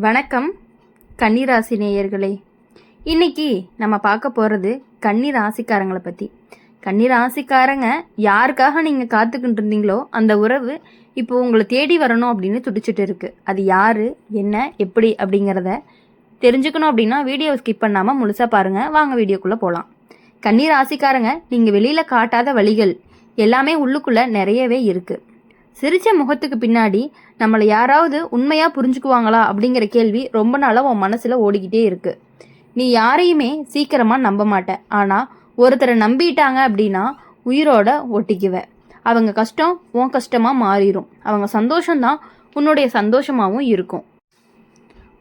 வணக்கம் கன்னிராசி நேயர்களே. இன்னைக்கு நம்ம பார்க்க போகிறது கன்னிராசிக்காரங்களை பற்றி. கன்னிராசிக்காரங்க யாருக்காக நீங்கள் காத்துக்கிட்டு இருந்தீங்களோ அந்த உறவு இப்போ உங்களை தேடி வரணும் அப்படின்னு துடிச்சிட்டு இருக்கு. அது யார், என்ன, எப்படி அப்படிங்கிறத தெரிஞ்சுக்கணும் அப்படின்னா வீடியோவை ஸ்கிப் பண்ணாமல் முழுசாக பாருங்கள். வாங்க வீடியோக்குள்ளே போகலாம். கன்னிராசிக்காரங்க நீங்கள் வெளியில் காட்டாத வழிகள் எல்லாமே உள்ளுக்குள்ளே நிறையவே இருக்குது. சிரிச்ச முகத்துக்கு பின்னாடி நம்மளை யாராவது உண்மையாக புரிஞ்சுக்குவாங்களா அப்படிங்கிற கேள்வி ரொம்ப நாளாக உன் மனசில் ஓடிக்கிட்டே இருக்குது. நீ யாரையுமே சீக்கிரமாக நம்ப மாட்ட. ஆனால் ஒருத்தரை நம்பிட்டாங்க அப்படின்னா உயிரோட ஒட்டிக்குவ. அவங்க கஷ்டம் உன் கஷ்டமாக மாறிடும். அவங்க சந்தோஷம்தான் உன்னுடைய சந்தோஷமாகவும் இருக்கும்.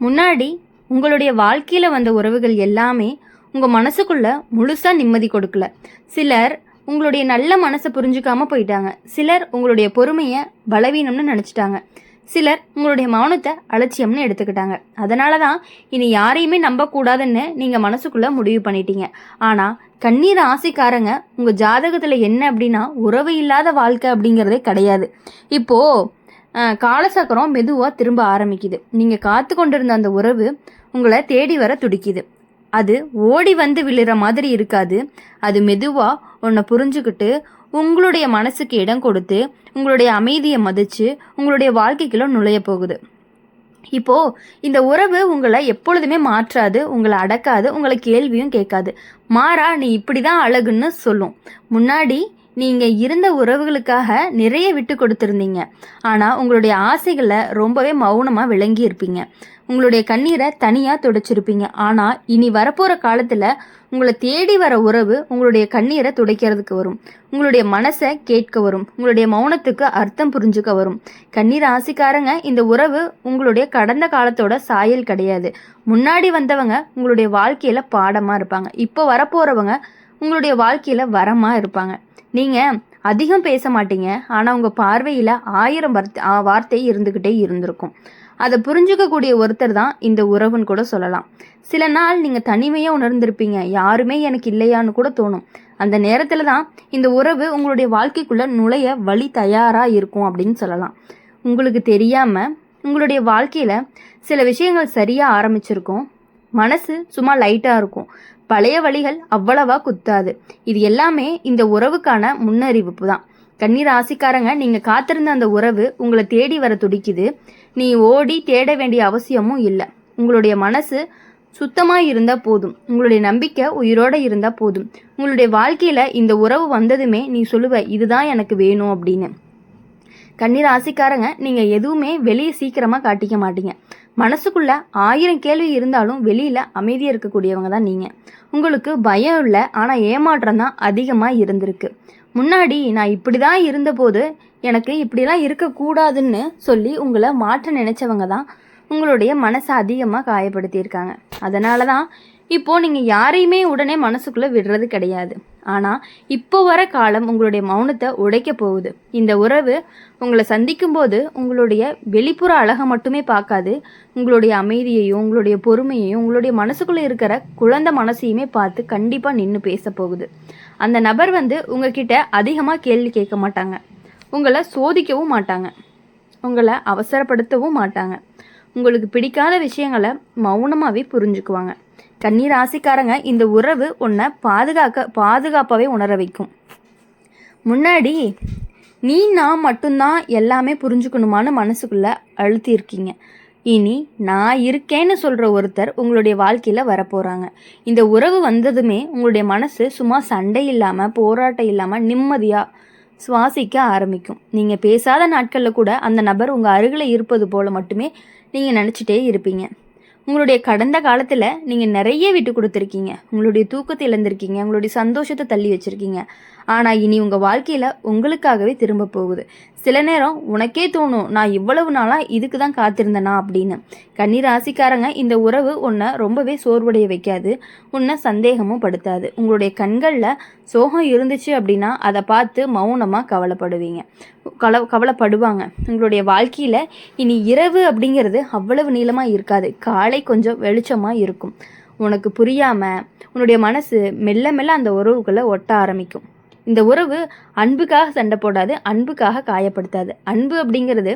முன்னாடி உங்களுடைய வாழ்க்கையில் வந்த உறவுகள் எல்லாமே உங்கள் மனசுக்குள்ள முழுசாக நிம்மதி கொடுக்கல. சிலர் உங்களுடைய நல்ல மனசை புரிஞ்சுக்காம போயிட்டாங்க. சிலர் உங்களுடைய பொறுமையை பலவீனம்னு நினச்சிட்டாங்க. சிலர் உங்களுடைய மௌனத்தை அலட்சியம்னு எடுத்துக்கிட்டாங்க. அதனால தான் இனி யாரையுமே நம்பக்கூடாதுன்னு நீங்கள் மனசுக்குள்ளே முடிவு பண்ணிட்டீங்க. ஆனால் கண்ணீர் ஆசைக்காரங்க உங்கள் ஜாதகத்தில் என்ன அப்படின்னா உறவு இல்லாத வாழ்க்கை அப்படிங்கிறதே கிடையாது. இப்போது காலசக்கரம் மெதுவாக திரும்ப ஆரம்பிக்குது. நீங்கள் காத்து கொண்டிருந்த அந்த உறவு உங்களை தேடி வர துடிக்குது. அது ஓடி வந்து விழுற மாதிரி இருக்காது. அது மெதுவாக உன்னை புரிஞ்சுக்கிட்டு உங்களுடைய மனசுக்கு இடம் கொடுத்து உங்களுடைய அமைதியை மதித்து உங்களுடைய வாழ்க்கைக்குள்ள நுழைய போகுது. இப்போது இந்த உறவு உங்களை எப்பொழுதுமே மாற்றாது, உங்களை அடக்காது, உங்களை கேள்வியும் கேட்காது. மாறா நீ இப்படி தான் அழகுன்னு சொல்லும். முன்னாடி நீங்கள் இருந்த உறவுகளுக்காக நிறைய விட்டு கொடுத்துருந்தீங்க. ஆனால் உங்களுடைய ஆசைகளை ரொம்பவே மௌனமாக விளங்கி இருப்பீங்க. உங்களுடைய கண்ணீரை தனியாக துடைச்சிருப்பீங்க. ஆனால் இனி வரப்போகிற காலத்தில் உங்களை தேடி வர உறவு உங்களுடைய கண்ணீரை துடைக்கிறதுக்கு வரும். உங்களுடைய மனசை கேட்க வரும். உங்களுடைய மௌனத்துக்கு அர்த்தம் புரிஞ்சுக்க வரும். கண்ணீர் ஆசைக்காரங்க இந்த உறவு உங்களுடைய கடந்த காலத்தோட சாயல் கிடையாது. முன்னாடி வந்தவங்க உங்களுடைய வாழ்க்கையில் பாடமாக இருப்பாங்க. இப்போ வரப்போகிறவங்க உங்களுடைய வாழ்க்கையில் வரமாக இருப்பாங்க. நீங்கள் அதிகம் பேச மாட்டீங்க. ஆனால் உங்கள் பார்வையில் 1000 வார்த்தை இருந்துக்கிட்டே இருந்திருக்கும். அதை புரிஞ்சுக்கக்கூடிய ஒருத்தர் தான் இந்த உறவுன்னு கூட சொல்லலாம். சில நாள் நீங்கள் தனிமையாக உணர்ந்திருப்பீங்க. யாருமே எனக்கு இல்லையான்னு கூட தோணும். அந்த நேரத்தில் தான் இந்த உறவு உங்களுடைய வாழ்க்கைக்குள்ளே நுழைய வழி தயாராக இருக்கும் அப்படின்னு சொல்லலாம். உங்களுக்கு தெரியாமல் உங்களுடைய வாழ்க்கையில் சில விஷயங்கள் சரியாக ஆரம்பிச்சிருக்கும். மனசு சும்மா லைட்டாக இருக்கும். பழைய வழிகள் அவ்வளவா குத்தாது. இது எல்லாமே இந்த உறவுக்கான முன்னறிவிப்பு தான். கண்ணீர் ஆசைக்காரங்க நீங்கள் காத்திருந்த அந்த உறவு உங்களை தேடி வர துடிக்குது. நீ ஓடி தேட வேண்டிய அவசியமும் இல்லை. உங்களுடைய மனசு சுத்தமாக இருந்தால் போதும். உங்களுடைய நம்பிக்கை உயிரோடு இருந்தால் போதும். உங்களுடைய வாழ்க்கையில் இந்த உறவு வந்ததுமே நீ சொல்லுவ இதுதான் எனக்கு வேணும் அப்படின்னு. கண்ணீர் ஆசைக்காரங்க நீங்கள் எதுவுமே வெளியே சீக்கிரமாக காட்டிக்க மாட்டீங்க. மனசுக்குள்ள 1000 கேள்வி இருந்தாலும் வெளியில் அமைதியாக இருக்கக்கூடியவங்க தான் நீங்கள். உங்களுக்கு பயம் இல்லை, ஆனால் ஏமாற்றம் தான் அதிகமாக இருந்திருக்கு. முன்னாடி நான் இப்படி தான் இருந்தபோது எனக்கு இப்படிலாம் இருக்கக்கூடாதுன்னு சொல்லி உங்களை மாற்ற நினச்சவங்க தான் உங்களுடைய மனசை அதிகமாக காயப்படுத்தியிருக்காங்க. அதனால தான் இப்போது நீங்கள் யாரையுமே உடனே மனசுக்குள்ளே விடுறது கிடையாது. ஆனால் இப்போ வர காலம் உங்களுடைய மௌனத்தை உடைக்க போகுது. இந்த உறவு உங்களை சந்திக்கும்போது உங்களுடைய வெளிப்புற அழகை மட்டுமே பார்க்காது, உங்களுடைய அமைதியையும் உங்களுடைய பொறுமையையும் உங்களுடைய மனசுக்குள்ளே இருக்கிற குழந்தை மனசையுமே பார்த்து கண்டிப்பாக நின்று பேச போகுது. அந்த நபர் உங்ககிட்ட அதிகமாக கேள்வி கேட்க மாட்டாங்க. உங்களை சோதிக்கவும் மாட்டாங்க. உங்களை அவசரப்படுத்தவும் மாட்டாங்க. உங்களுக்கு பிடிக்காத விஷயங்களை மௌனமாகவே புரிஞ்சுக்குவாங்க. கண்ணீர் ஆசைக்காரங்க இந்த உறவு உன்னை பாதுகாப்பாகவே உணர வைக்கும். முன்னாடி நீ நான் மட்டும்தான் எல்லாமே புரிஞ்சுக்கணுமான்னு மனசுக்குள்ளே அழுத்தியிருக்கீங்க. இனி நான் இருக்கேன்னு சொல்கிற ஒருத்தர் உங்களுடைய வாழ்க்கையில் வரப்போகிறாங்க. இந்த உறவு வந்ததுமே உங்களுடைய மனசு சும்மா சண்டை இல்லாமல் போராட்டம் இல்லாமல் நிம்மதியாக சுவாசிக்க ஆரம்பிக்கும். நீங்கள் பேசாத நாட்களில் கூட அந்த நபர் உங்கள் அருகில் இருப்பது போல் மட்டுமே நீங்கள் நினச்சிட்டே இருப்பீங்க. உங்களுடைய கடந்த காலத்தில் நீங்கள் நிறைய விட்டு கொடுத்துருக்கீங்க. உங்களுடைய தூக்கத்தை இழந்திருக்கீங்க. உங்களுடைய சந்தோஷத்தை தள்ளி வச்சுருக்கீங்க. ஆனால் இனி உங்கள் வாழ்க்கையில் உங்களுக்காகவே திரும்ப போகுது. சில நேரம் உனக்கே தோணும் நான் இவ்வளவு நாளாக இதுக்கு தான் காத்திருந்தேனா அப்படின்னு. கண்ணீர் ஆசைக்காரங்க இந்த உறவு உன்னை ரொம்பவே சோர்வடைய வைக்காது, உன்னை சந்தேகமும் படுத்தாது. உங்களுடைய கண்களில் சோகம் இருந்துச்சு அப்படின்னா அதை பார்த்து மௌனமாக கவலைப்படுவாங்க. உங்களுடைய வாழ்க்கையில் இனி இரவு அப்படிங்கிறது அவ்வளவு நீளமாக இருக்காது. காலை கொஞ்சம் வெளிச்சமாக இருக்கும். உனக்கு புரியாமல் உன்னுடைய மனசு மெல்ல மெல்ல அந்த உறவுகளை ஒட்ட ஆரம்பிக்கும். இந்த உறவு அன்புக்காக சண்டை போடாது, அன்புக்காக காயப்படுத்தாது. அன்பு அப்படிங்கிறது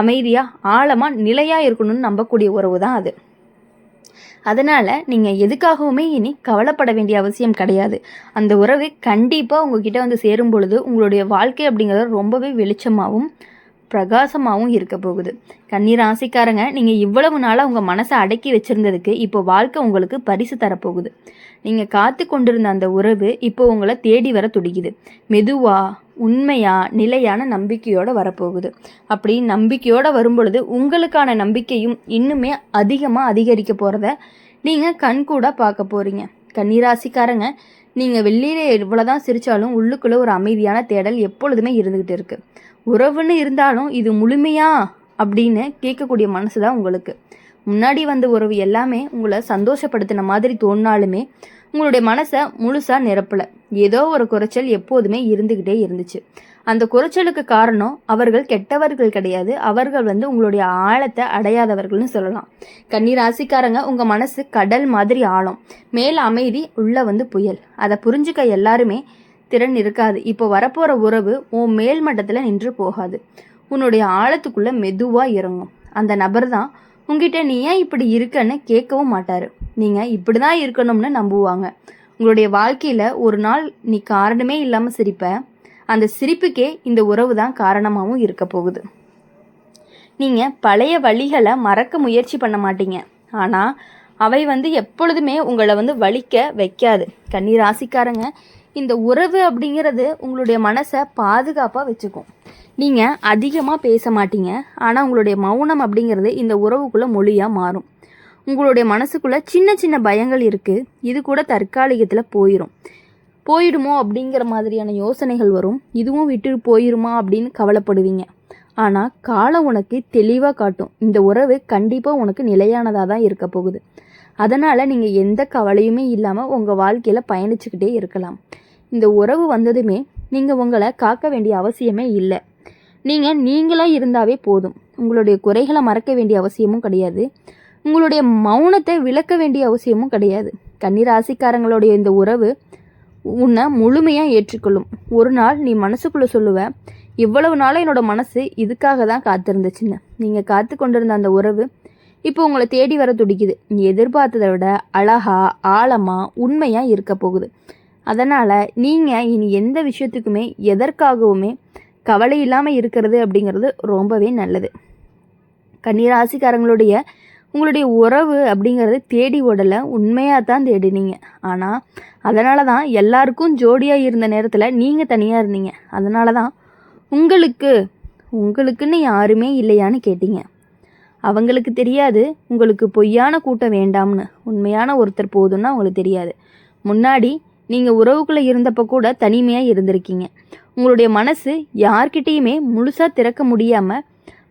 அமைதியாக ஆழமாக நிலையாக இருக்கணும்னு நம்பக்கூடிய உறவு தான் அது. அதனால் நீங்கள் எதுக்காகவுமே இனி கவலைப்பட வேண்டிய அவசியம் கிடையாது. அந்த உறவு கண்டிப்பாக உங்ககிட்ட வந்து சேரும் பொழுது உங்களுடைய வாழ்க்கை அப்படிங்கிறது ரொம்பவே வெளிச்சமாகவும் பிரகாசமாகவும் இருக்க போகுது. கன்னி ராசிக்காரங்க, நீங்கள் இவ்வளவு நாளாக உங்கள் மனசை அடக்கி வச்சுருந்ததுக்கு இப்போ வாழ்க்கை உங்களுக்கு பரிசு தரப்போகுது. நீங்கள் காத்து கொண்டிருந்த அந்த உறவு இப்போ உங்களை தேடி வர துடிக்குது. மெதுவாக உண்மையாக நிலையான நம்பிக்கையோடு வரப்போகுது. அப்படி நம்பிக்கையோடு வரும்பொழுது உங்களுக்கான நம்பிக்கையும் இன்னுமே அதிகமாக அதிகரிக்க போகிறத நீங்கள் கண்கூட பார்க்க போகிறீங்க. கன்னிராசிக்காரங்க, நீங்கள் வெளியில் எவ்வளோதான் சிரித்தாலும் உள்ளுக்குள்ளே ஒரு அமைதியான தேடல் எப்பொழுதுமே இருந்துக்கிட்டு இருக்குது. உறவுன்னு இருந்தாலும் இது முழுமையா அப்படின்னு கேட்கக்கூடிய மனசு தான் உங்களுக்கு. முன்னாடி வந்த உறவு எல்லாமே உங்களை சந்தோஷப்படுத்தின மாதிரி தோணினாலுமே உங்களுடைய மனசை முழுசாக நிரப்பலை. ஏதோ ஒரு குறைச்சல் எப்போதுமே இருந்துக்கிட்டே இருந்துச்சு. அந்த குறைச்சலுக்கு காரணம் அவர்கள் கெட்டவர்கள் கிடையாது, அவர்கள் உங்களுடைய ஆழத்தை அடையாதவர்கள்னு சொல்லலாம். கன்னி ராசிக்காரங்க, உங்கள் மனசு கடல் மாதிரி ஆழம், மேல் அமைதி, உள்ள புயல். அதை புரிஞ்சுக்க எல்லாருமே திறன் இருக்காது. இப்போ வரப்போகிற உறவு உன் மேல் மட்டத்தில் நின்று போகாது, உன்னுடைய ஆழத்துக்குள்ளே மெதுவாக இறங்கும். அந்த நபர் தான் உங்ககிட்ட நீ ஏன் இப்படி இருக்கன்னு கேட்கவும் மாட்டார், நீங்கள் இப்படி தான் இருக்கணும்னு நம்புவாங்க. உங்களுடைய வாழ்க்கையில் ஒரு நாள் நீ காரணமே இல்லாமல் சிரிப்ப, அந்த சிரிப்புக்கே இந்த உறவு தான் காரணமாகவும் இருக்க போகுது. நீங்கள் பழைய வழிகளை மறக்க முயற்சி பண்ண மாட்டீங்க, ஆனால் அவை எப்பொழுதுமே உங்களை வலிக்க வைக்காது. கன்னி ராசிக்காரங்க, இந்த உறவு அப்படிங்கிறது உங்களுடைய மனசை பாதுகாப்பாக வச்சுக்கும். நீங்கள் அதிகமாக பேச மாட்டீங்க, ஆனால் உங்களுடைய மௌனம் அப்படிங்கிறது இந்த உறவுக்குள்ளே மொழியாக மாறும். உங்களுடைய மனசுக்குள்ளே சின்ன சின்ன பயங்கள் இருக்குது, இது கூட தற்காலிகத்தில் போயிடுமோ அப்படிங்கிற மாதிரியான யோசனைகள் வரும். இதுவும் விட்டு போயிடுமா அப்படின்னு கவலைப்படுவீங்க. ஆனால் காலம் உனக்கு தெளிவாக காட்டும், இந்த உறவு கண்டிப்பாக உனக்கு நிலையானதாக தான் இருக்க போகுது. அதனால் நீங்கள் எந்த கவலையுமே இல்லாமல் உங்கள் வாழ்க்கையில் பயணிச்சுக்கிட்டே இருக்கலாம். இந்த உறவு வந்ததுமே நீங்கள் உங்களை காக்க வேண்டிய அவசியமே இல்லை. நீங்களாக இருந்தாவே போதும். உங்களுடைய குறைகளை மறக்க வேண்டிய அவசியமும் கிடையாது, உங்களுடைய மௌனத்தை விளக்க வேண்டிய அவசியமும் கிடையாது. கன்னி ராசிக்காரங்களுடைய இந்த உறவு உன்னை முழுமையாக ஏற்றுக்கொள்ளும். ஒரு நாள் நீ மனசுக்குள்ளே சொல்லுவ, இவ்வளவு நாளாக என்னோட மனசு இதுக்காக தான் காத்திருந்துச்சுன்னு. நீங்கள் காத்து கொண்டிருந்த அந்த உறவு இப்போ உங்களை தேடி வர துடிக்குது. நீ எதிர்பார்த்ததை விட அழகா ஆழமாக உண்மையாக இருக்க போகுது. அதனால் நீங்கள் இனி எந்த விஷயத்துக்குமே எதற்காகவுமே கவலை இல்லாமல் இருக்கிறது அப்படிங்கிறது ரொம்பவே நல்லது. கன்னிராசிக்காரங்களுடைய உங்களுடைய உறவு அப்படிங்கிறது தேடி ஓடலை, உண்மையாக தான் தேடினீங்க. ஆனால் அதனால தான் எல்லாருக்கும் ஜோடியாக இருந்த நேரத்தில் நீங்கள் தனியாக இருந்தீங்க. அதனால தான் உங்களுக்குன்னு யாருமே இல்லையான்னு கேட்டீங்க. அவங்களுக்கு தெரியாது உங்களுக்கு பொய்யான கூட்டம் வேண்டாம்னு. உண்மையான ஒருத்தர் போதும்னா அவங்களுக்கு தெரியாது. முன்னாடி நீங்கள் உறவுக்குள்ளே இருந்தப்போ கூட தனிமையாக இருந்திருக்கீங்க. உங்களுடைய மனசு யார்கிட்டையுமே முழுசாக திறக்க முடியாமல்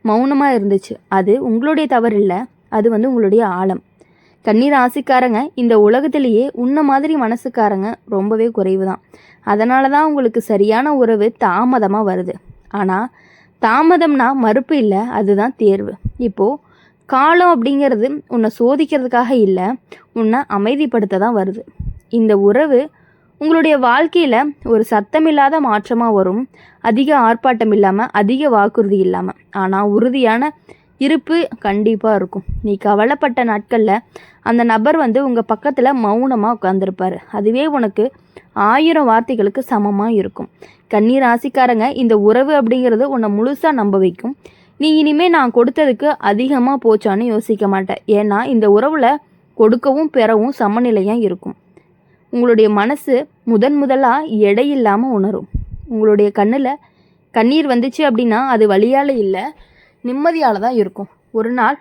மௌனமாக இருந்துச்சு. அது உங்களுடைய தவறு இல்லை, அது உங்களுடைய ஆழம். கன்னி ராசிக்காரங்க, இந்த உலகத்திலேயே உன்ன மாதிரி மனசுக்காரங்க ரொம்பவே குறைவு தான். அதனால தான் உங்களுக்கு சரியான உறவு தாமதமாக வருது. ஆனால் தாமதம்னா மறுப்பு இல்லை, அதுதான் தேர்வு. இப்போது காலம் அப்படிங்கிறது உன்னை சோதிக்கிறதுக்காக இல்லை, உன்னை அமைதிப்படுத்த தான் வருது. இந்த உறவு உங்களுடைய வாழ்க்கையில் ஒரு சத்தமில்லாத மாற்றமாக வரும். அதிக ஆர்ப்பாட்டம் இல்லாமல், அதிக வாக்குறுதி இல்லாமல், ஆனால் உறுதியான இருப்பு கண்டிப்பாக இருக்கும். நீ கவலைப்பட்ட நாட்களில் அந்த நபர் உங்கள் பக்கத்தில் மௌனமாக உட்காந்துருப்பார். அதுவே உனக்கு 1000 வார்த்தைகளுக்கு சமமாக இருக்கும். கன்னி ராசிக்காரங்க, இந்த உறவு அப்படிங்கிறது உன்னை முழுசாக நம்ப வைக்கும். நீ இனிமேல் நான் கொடுத்ததுக்கு அதிகமாக போச்சான்னு யோசிக்க மாட்டேன். ஏன்னா இந்த உறவில் கொடுக்கவும் பெறவும் சமநிலையாக இருக்கும். உங்களுடைய மனசு முதலாக எடையில்லாமல் உணரும். உங்களுடைய கண்ணில் கண்ணீர் வந்துச்சு அப்படின்னா அது வலியால் இல்லை, நிம்மதியால் தான் இருக்கும். ஒரு நாள்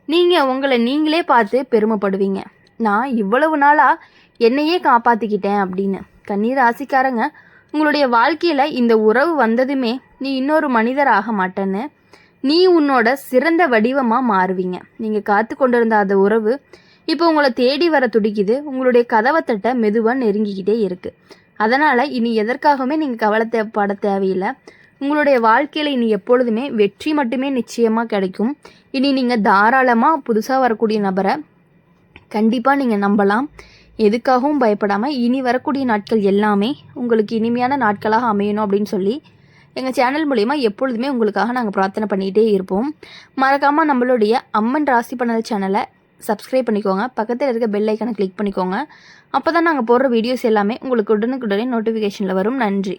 நீங்கள் உங்களை நீங்களே பார்த்து பெருமைப்படுவீங்க, நான் இவ்வளவு நாளாக என்னையே காப்பாற்றிக்கிட்டேன் அப்படின்னு. கன்னி ராசிக்காரங்க, உங்களுடைய வாழ்க்கையில் இந்த உறவு வந்ததுமே நீ இன்னொரு மனிதர் ஆக மாட்டேன்னு, நீ உன்னோட சிறந்த வடிவமாக மாறுவீங்க. நீங்கள் காத்து கொண்டிருந்த அந்த உறவு இப்போ உங்களை தேடி வர துடிக்குது. உங்களுடைய கதவை தட்ட மெதுவாக நெருங்கிக்கிட்டே இருக்குது. அதனால் இனி எதற்காகவுமே நீங்கள் கவலைப்பட தேவையில்லை. உங்களுடைய வாழ்க்கையில் இனி எப்பொழுதுமே வெற்றி மட்டுமே நிச்சயமாக கிடைக்கும். இனி நீங்கள் தாராளமாக புதுசாக வரக்கூடிய நபரை கண்டிப்பாக நீங்கள் நம்பலாம். எதுக்காகவும் பயப்படாமல் இனி வரக்கூடிய நாட்கள் எல்லாமே உங்களுக்கு இனிமையான நாட்களாக அமையணும் அப்படின்னு சொல்லி எங்கள் சேனல் மூலிமா எப்பொழுதுமே உங்களுக்காக நாங்கள் பிரார்த்தனை பண்ணிகிட்டே இருப்போம். மறக்காமல் நம்மளுடைய அம்மன் ராசி பலன் சேனலை சப்ஸ்கிரைப் பண்ணிக்கோங்க. பக்கத்தில் இருக்க பெல் ஐக்கனை கிளிக் பண்ணிக்கோங்க. அப்போ தான் நாங்கள் போடுற வீடியோஸ் எல்லாமே உங்களுக்கு உடனுக்குடனே நோட்டிஃபிகேஷனில் வரும். நன்றி.